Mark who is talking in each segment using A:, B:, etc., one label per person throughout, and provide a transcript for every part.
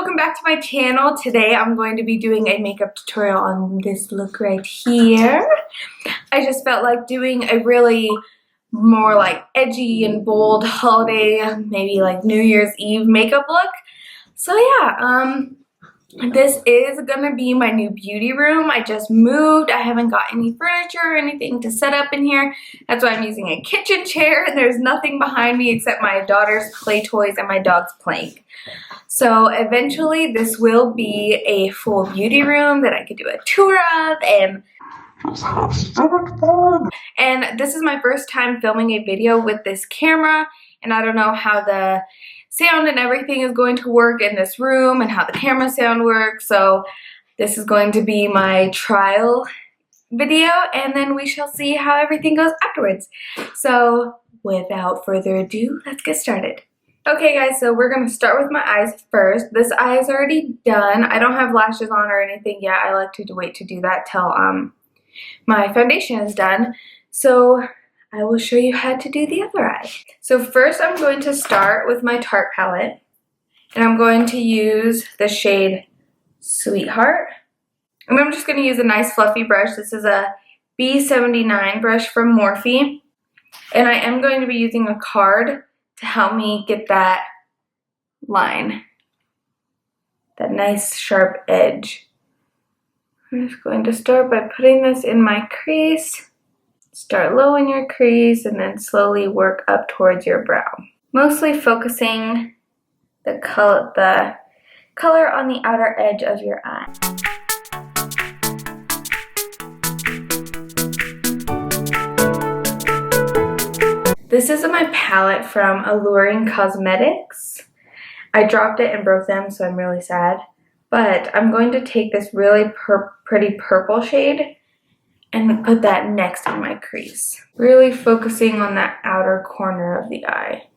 A: welcome back to my channel. Today I'm going to be doing a makeup tutorial on this look right here. I just felt like doing a really more like edgy and bold holiday, maybe like New Year's Eve makeup look. So yeah, this is gonna be my new beauty room. I just moved. I haven't got any furniture or anything to set up in here. That's why I'm using a kitchen chair and there's nothing behind me except my daughter's play toys and my dog's plank. So eventually this will be a full beauty room that I could do a tour of and this is my first time filming a video with this camera, and I don't know how the sound and everything is going to work in this room and how the camera sound works. So this is going to be my trial video and then we shall see how everything goes afterwards. So without further ado, let's get started. Okay guys, so we're going to start with my eyes first. This eye is already done. I don't have lashes on or anything yet. I like to wait to do that till my foundation is done. So I will show you how to do the other eye. So first I'm going to start with my Tarte palette. And I'm going to use the shade Sweetheart. And I'm just going to use a nice fluffy brush. This is a B79 brush from Morphe. And I am going to be using a card to help me get that line. That nice sharp edge. I'm just going to start by putting this in my crease. Start low in your crease and then slowly work up towards your brow. Mostly focusing the color on the outer edge of your eye. This is my palette from Alluring Cosmetics. I dropped it and broke them, so I'm really sad. But I'm going to take this really pretty purple shade and put that next to my crease. Really focusing on that outer corner of the eye.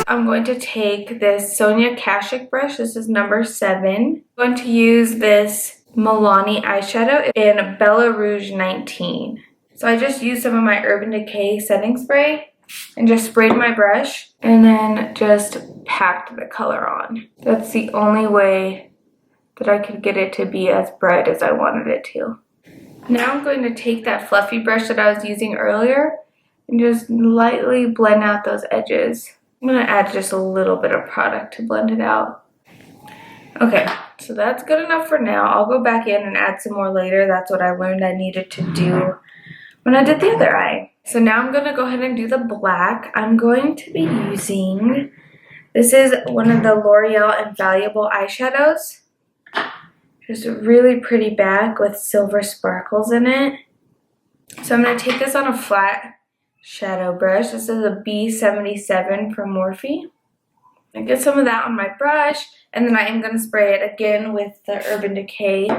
A: I'm going to take this Sonia Kashuk brush. This is number 7. I'm going to use this Milani eyeshadow in Bella Rouge 19. So I just used some of my Urban Decay setting spray and just sprayed my brush and then just packed the color on. That's the only way that I could get it to be as bright as I wanted it to. Now I'm going to take that fluffy brush that I was using earlier and just lightly blend out those edges. I'm going to add just a little bit of product to blend it out. Okay, so that's good enough for now. I'll go back in and add some more later. That's what I learned I needed to do when I did the other eye. So now I'm going to go ahead and do the black. I'm going to be using, this is one of the L'Oreal Invaluable eyeshadows. Just a really pretty bag with silver sparkles in it. So I'm going to take this on a flat shadow brush. This is a B77 from Morphe. I get some of that on my brush, and then I am going to spray it again with the Urban Decay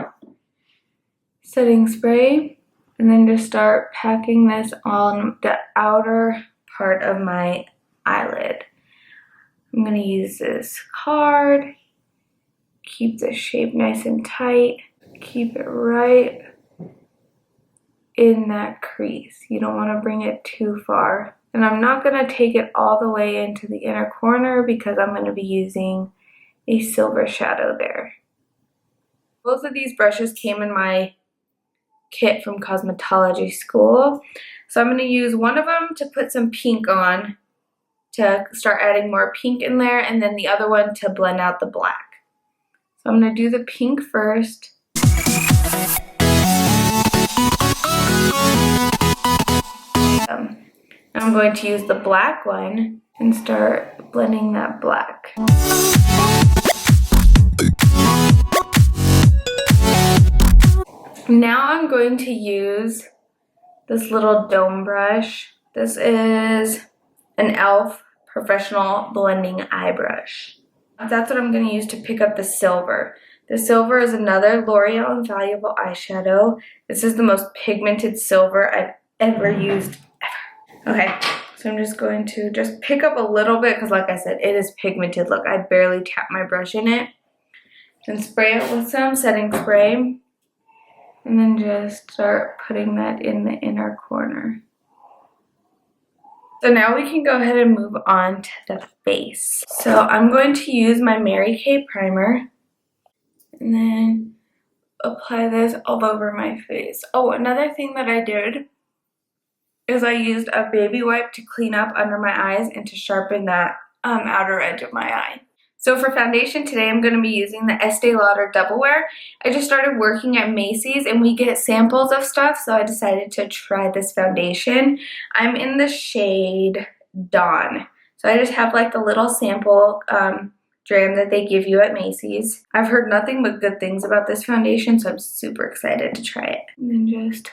A: setting spray. And then just start packing this on the outer part of my eyelid. I'm going to use this card. Keep the shape nice and tight. Keep it right in that crease. You don't want to bring it too far. And I'm not going to take it all the way into the inner corner because I'm going to be using a silver shadow there. Both of these brushes came in my kit from cosmetology school. So I'm going to use one of them to put some pink on to start adding more pink in there, and then the other one to blend out the black. So I'm going to do the pink first. I'm going to use the black one and start blending that black. Now I'm going to use this little dome brush. This is an e.l.f. Professional Blending Eye Brush. That's what I'm going to use to pick up the silver. The silver is another L'Oreal Invaluable eyeshadow. This is the most pigmented silver I've ever used, ever. Okay, so I'm just going to just pick up a little bit because like I said, it is pigmented. Look, I barely tap my brush in it. And spray it with some setting spray. And then just start putting that in the inner corner. So now we can go ahead and move on to the face. So I'm going to use my Mary Kay primer and then apply this all over my face. Oh, another thing that I did is I used a baby wipe to clean up under my eyes and to sharpen that outer edge of my eye. So for foundation today, I'm going to be using the Estee Lauder Double Wear. I just started working at Macy's and we get samples of stuff, so I decided to try this foundation. I'm in the shade Dawn. So I just have like a little sample dram that they give you at Macy's. I've heard nothing but good things about this foundation, so I'm super excited to try it. And then just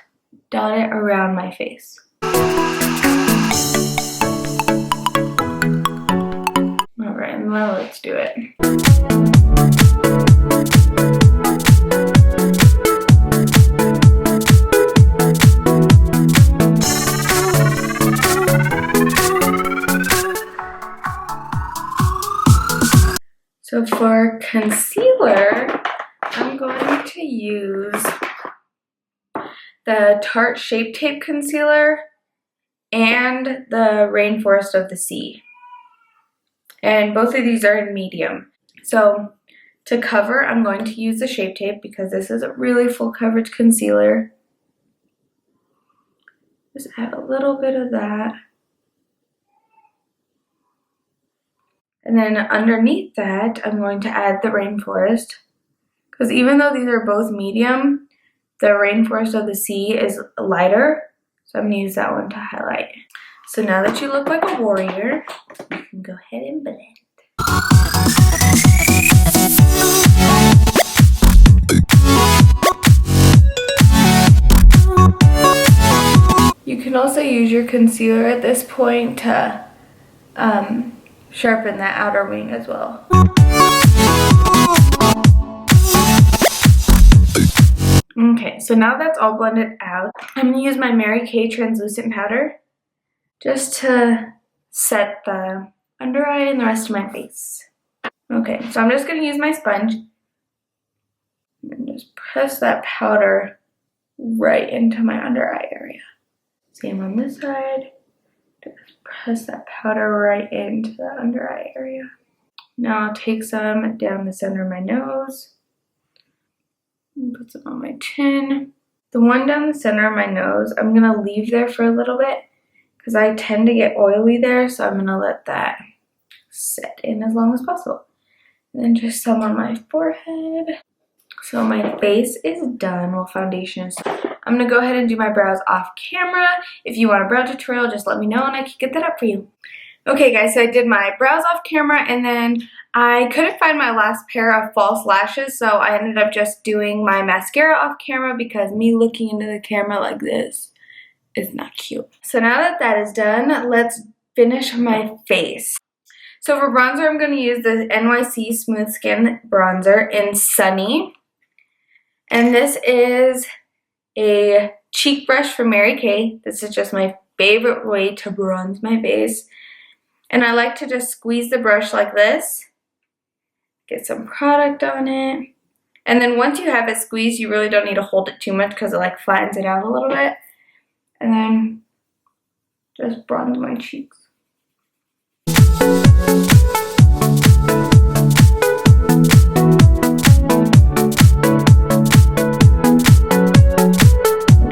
A: dot it around my face. Alright, now let's do it. So for concealer, I'm going to use the Tarte Shape Tape Concealer and the Rainforest of the Sea. And both of these are in medium. So to cover, I'm going to use the Shape Tape because this is a really full coverage concealer. Just add a little bit of that. And then underneath that, I'm going to add the Rainforest. Because even though these are both medium, the Rainforest of the Sea is lighter. So I'm going to use that one to highlight. So now that you look like a warrior, you can go ahead and blend. You can also use your concealer at this point to sharpen that outer wing as well. Okay, so now that's all blended out, I'm going to use my Mary Kay translucent powder just to set the under eye and the rest of my face. Okay, so I'm just going to use my sponge and just press that powder right into my under eye area. Same on this side. Just press that powder right into the under eye area. Now I'll take some down the center of my nose and put some on my chin. The one down the center of my nose, I'm going to leave there for a little bit because I tend to get oily there, so I'm going to let that set in as long as possible. And then just some on my forehead. So my face is done. Well, foundation is done. I'm going to go ahead and do my brows off camera. If you want a brow tutorial, just let me know and I can get that up for you. Okay guys, so I did my brows off camera and then I couldn't find my last pair of false lashes, so I ended up just doing my mascara off camera because me looking into the camera like this is not cute. So now that that is done, let's finish my face. So for bronzer, I'm going to use the NYC Smooth Skin Bronzer in Sunny. And this is a cheek brush from Mary Kay. This is just my favorite way to bronze my face. And I like to just squeeze the brush like this. Get some product on it. And then once you have it squeezed, you really don't need to hold it too much because it like flattens it out a little bit. And then just bronze my cheeks.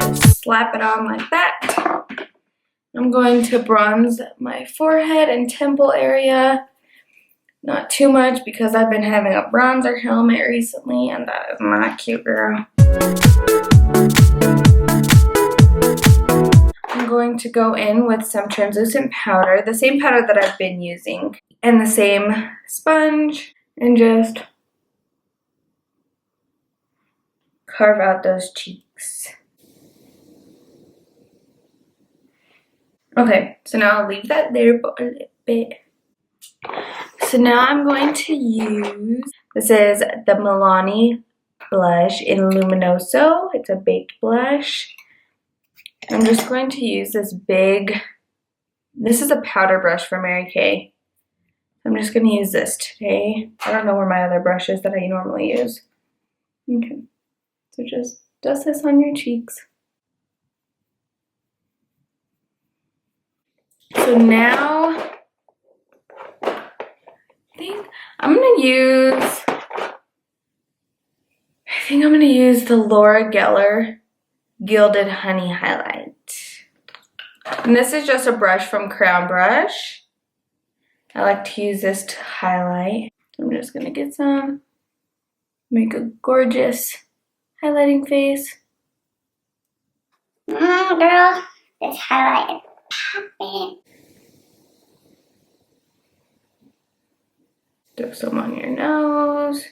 A: Just slap it on like that. I'm going to bronze my forehead and temple area. Not too much because I've been having a bronzer helmet recently and that is not cute, girl. I'm going to go in with some translucent powder, the same powder that I've been using, and the same sponge, and just carve out those cheeks. Okay, so now I'll leave that there for a little bit. So now I'm going to use, this is the Milani blush in Luminoso. It's a baked blush. I'm just going to use this big, this is a powder brush from Mary Kay. I'm just going to use this today. I don't know where my other brush is that I normally use. Okay, so just dust this on your cheeks. So now I think I'm gonna use the Laura Geller Gilded Honey Highlight. And this is just a brush from Crown Brush. I like to use this to highlight. I'm just gonna get some, make a gorgeous highlighting face.
B: Girl, this highlight is popping.
A: Throw some on your nose.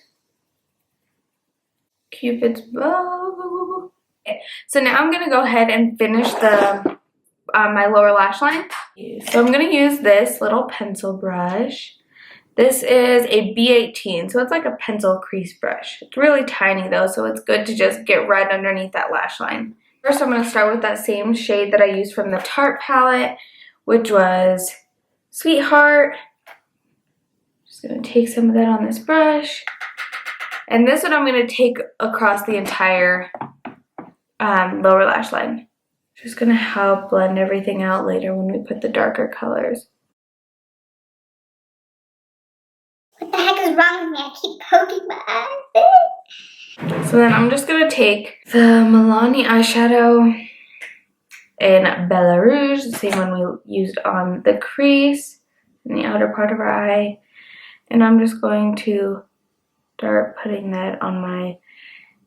A: Cupid's bow. Okay, so now I'm gonna go ahead and finish the my lower lash line. So I'm gonna use this little pencil brush. This is a B18, so it's like a pencil crease brush. It's really tiny though, so it's good to just get right underneath that lash line. First, I'm gonna start with that same shade that I used from the Tarte palette, which was Sweetheart. Just gonna take some of that on this brush. And this one I'm gonna take across the entire lower lash line. Just gonna help blend everything out later when we put the darker colors.
B: What the heck is wrong with me? I keep poking my eyes.
A: So then I'm just gonna take the Milani eyeshadow in Bella Rouge, the same one we used on the crease in the outer part of our eye. And I'm just going to start putting that on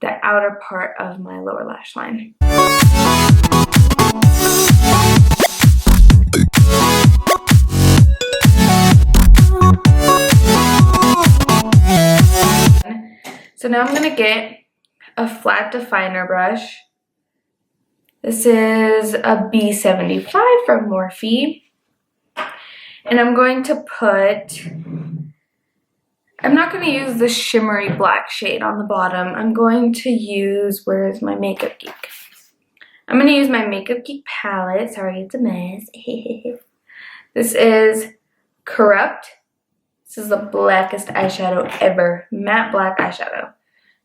A: the outer part of my lower lash line. So now I'm gonna get a flat definer brush. This is a B75 from Morphe. And I'm going to put, I'm not going to use the shimmery black shade on the bottom. I'm going to use, where is my Makeup Geek? I'm going to use my Makeup Geek palette. Sorry, it's a mess. This is Corrupt. This is the blackest eyeshadow ever. Matte black eyeshadow.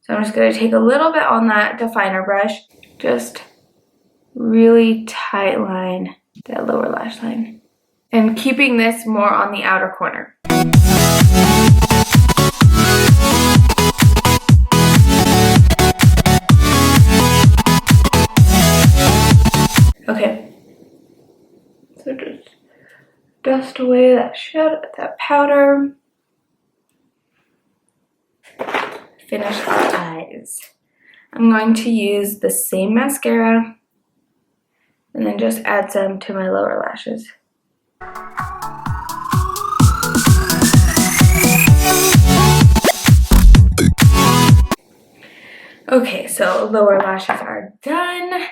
A: So I'm just going to take a little bit on that definer brush. Just really tight line that lower lash line. And keeping this more on the outer corner. Okay. So just dust away that shadow, that powder. Finish our eyes. I'm going to use the same mascara and then just add some to my lower lashes. Okay, so lower lashes are done.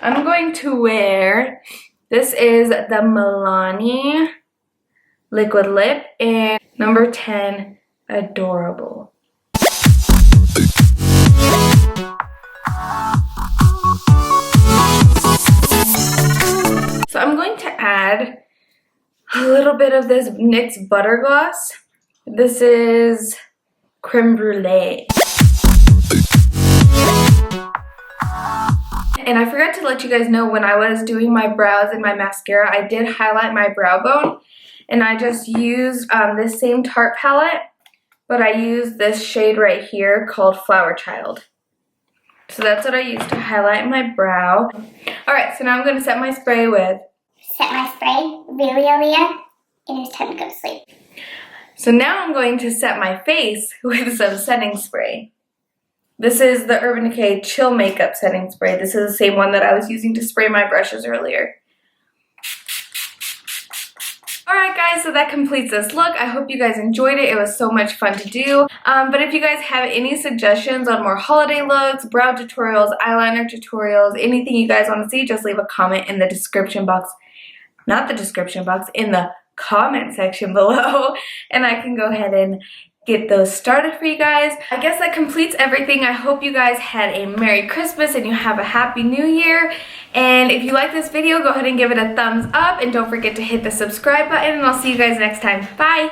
A: I'm going to wear, this is the Milani Liquid Lip in number 10, Adorable. So I'm going to add a little bit of this NYX Butter Gloss. This is Creme Brulee. And I forgot to let you guys know, when I was doing my brows and my mascara, I did highlight my brow bone. And I just used this same Tarte palette, but I used this shade right here called Flower Child. So that's what I used to highlight my brow. Alright, so now I'm going to set my spray with...
B: Set my spray, really, Aaliyah? It is time to go to sleep.
A: So now I'm going to set my face with some setting spray. This is the Urban Decay Chill Makeup Setting Spray. This is the same one that I was using to spray my brushes earlier. Alright guys, so that completes this look. I hope you guys enjoyed it. It was so much fun to do. But if you guys have any suggestions on more holiday looks, brow tutorials, eyeliner tutorials, anything you guys want to see, just leave a comment in the description box. Not the description box, in the comment section below. And I can go ahead and get those started for you guys. I guess that completes everything. I hope you guys had a Merry Christmas and you have a Happy New Year. And if you like this video, go ahead and give it a thumbs up. And don't forget to hit the subscribe button. And I'll see you guys next time. Bye!